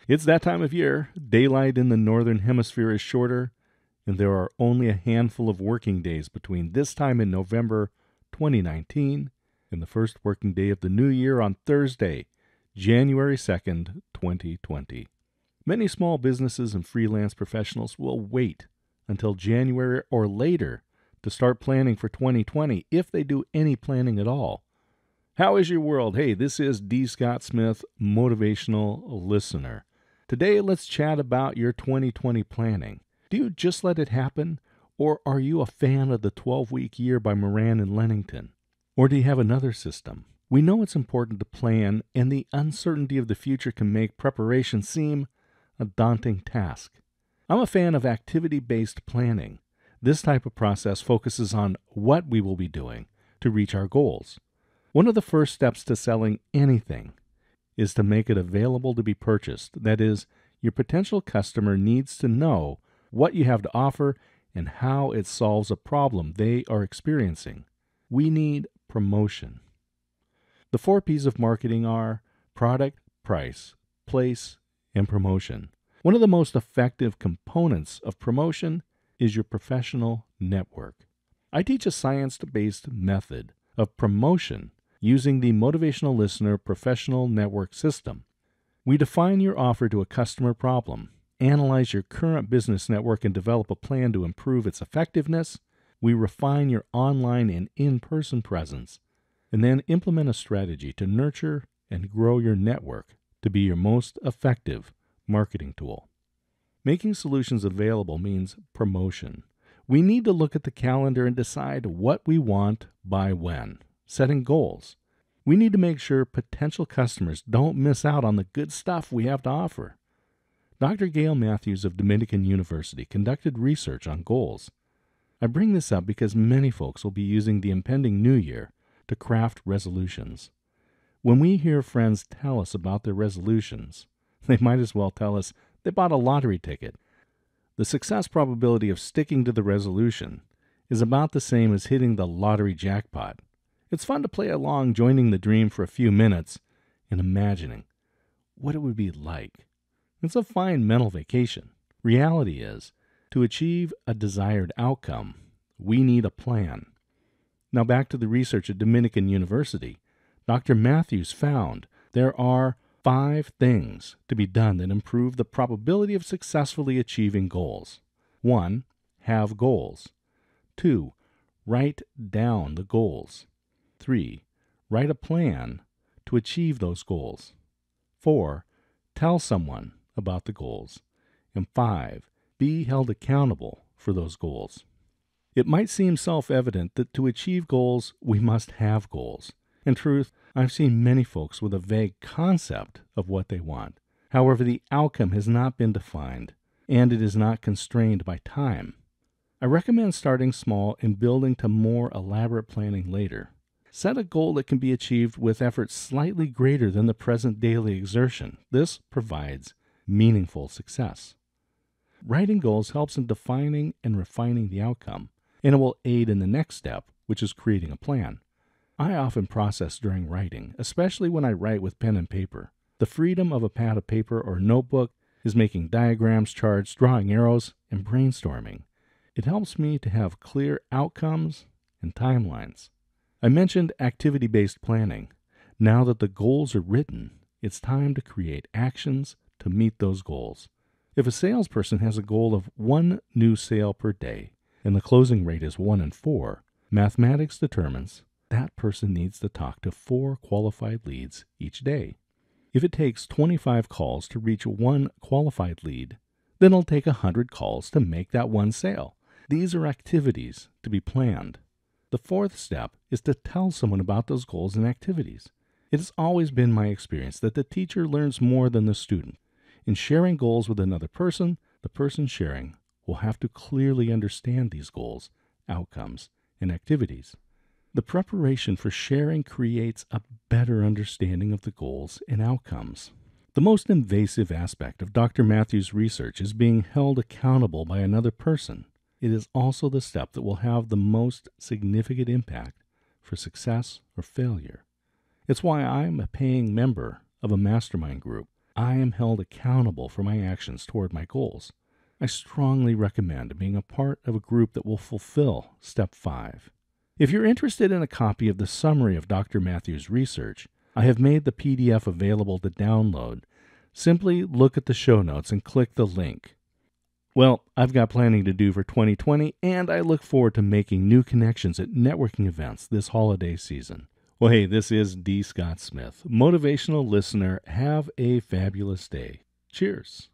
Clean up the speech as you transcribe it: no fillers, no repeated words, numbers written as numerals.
It's that time of year. Daylight in the northern hemisphere is shorter, and there are only a handful of working days between this time in November 2019 and the first working day of the new year on Thursday, January 2nd, 2020. Many small businesses and freelance professionals will wait until January or later to start planning for 2020, if they do any planning at all. How is your world? Hey, this is D. Scott Smith, Motivational Listener. Today, let's chat about your 2020 planning. Do you just let it happen, or are you a fan of the 12-week year by Moran and Lennington? Or do you have another system? We know it's important to plan, and the uncertainty of the future can make preparation seem a daunting task. I'm a fan of activity-based planning. This type of process focuses on what we will be doing to reach our goals. One of the first steps to selling anything is to make it available to be purchased. That is, your potential customer needs to know what you have to offer and how it solves a problem they are experiencing. We need promotion. The 4 P's of marketing are product, price, place, and promotion. One of the most effective components of promotion is your professional network. I teach a science-based method of promotion using the Motivational Listener Professional Network System. We define your offer to a customer problem, analyze your current business network, and develop a plan to improve its effectiveness. We refine your online and in-person presence, and then implement a strategy to nurture and grow your network to be your most effective marketing tool. Making solutions available means promotion. We need to look at the calendar and decide what we want by when, setting goals. We need to make sure potential customers don't miss out on the good stuff we have to offer. Dr. Gail Matthews of Dominican University conducted research on goals. I bring this up because many folks will be using the impending new year to craft resolutions. When we hear friends tell us about their resolutions, they might as well tell us they bought a lottery ticket. The success probability of sticking to the resolution is about the same as hitting the lottery jackpot. It's fun to play along, joining the dream for a few minutes and imagining what it would be like. It's a fine mental vacation. Reality is, to achieve a desired outcome, we need a plan. Now back to the research at Dominican University. Dr. Matthews found there are 5 things to be done that improve the probability of successfully achieving goals. 1. Have goals. 2. Write down the goals. 3. Write a plan to achieve those goals. 4. Tell someone about the goals. And 5. Be held accountable for those goals. It might seem self-evident that to achieve goals, we must have goals. In truth, I've seen many folks with a vague concept of what they want. However, the outcome has not been defined, and it is not constrained by time. I recommend starting small and building to more elaborate planning later. Set a goal that can be achieved with effort slightly greater than the present daily exertion. This provides meaningful success. Writing goals helps in defining and refining the outcome, and it will aid in the next step, which is creating a plan. I often process during writing, especially when I write with pen and paper. The freedom of a pad of paper or notebook is making diagrams, charts, drawing arrows, and brainstorming. It helps me to have clear outcomes and timelines. I mentioned activity-based planning. Now that the goals are written, it's time to create actions to meet those goals. If a salesperson has a goal of 1 new sale per day, and the closing rate is 1 in 4, mathematics determines that person needs to talk to 4 qualified leads each day. If it takes 25 calls to reach 1 qualified lead, then it'll take 100 calls to make that 1 sale. These are activities to be planned. The 4th step is to tell someone about those goals and activities. It has always been my experience that the teacher learns more than the student. In sharing goals with another person, the person sharing will have to clearly understand these goals, outcomes, and activities. The preparation for sharing creates a better understanding of the goals and outcomes. The most invasive aspect of Dr. Matthews' research is being held accountable by another person. It is also the step that will have the most significant impact for success or failure. It's why I'm a paying member of a mastermind group. I am held accountable for my actions toward my goals. I strongly recommend being a part of a group that will fulfill Step 5. If you're interested in a copy of the summary of Dr. Matthews' research, I have made the PDF available to download. Simply look at the show notes and click the link. Well, I've got planning to do for 2020, and I look forward to making new connections at networking events this holiday season. Well, hey, this is D. Scott Smith, motivational listener. Have a fabulous day. Cheers.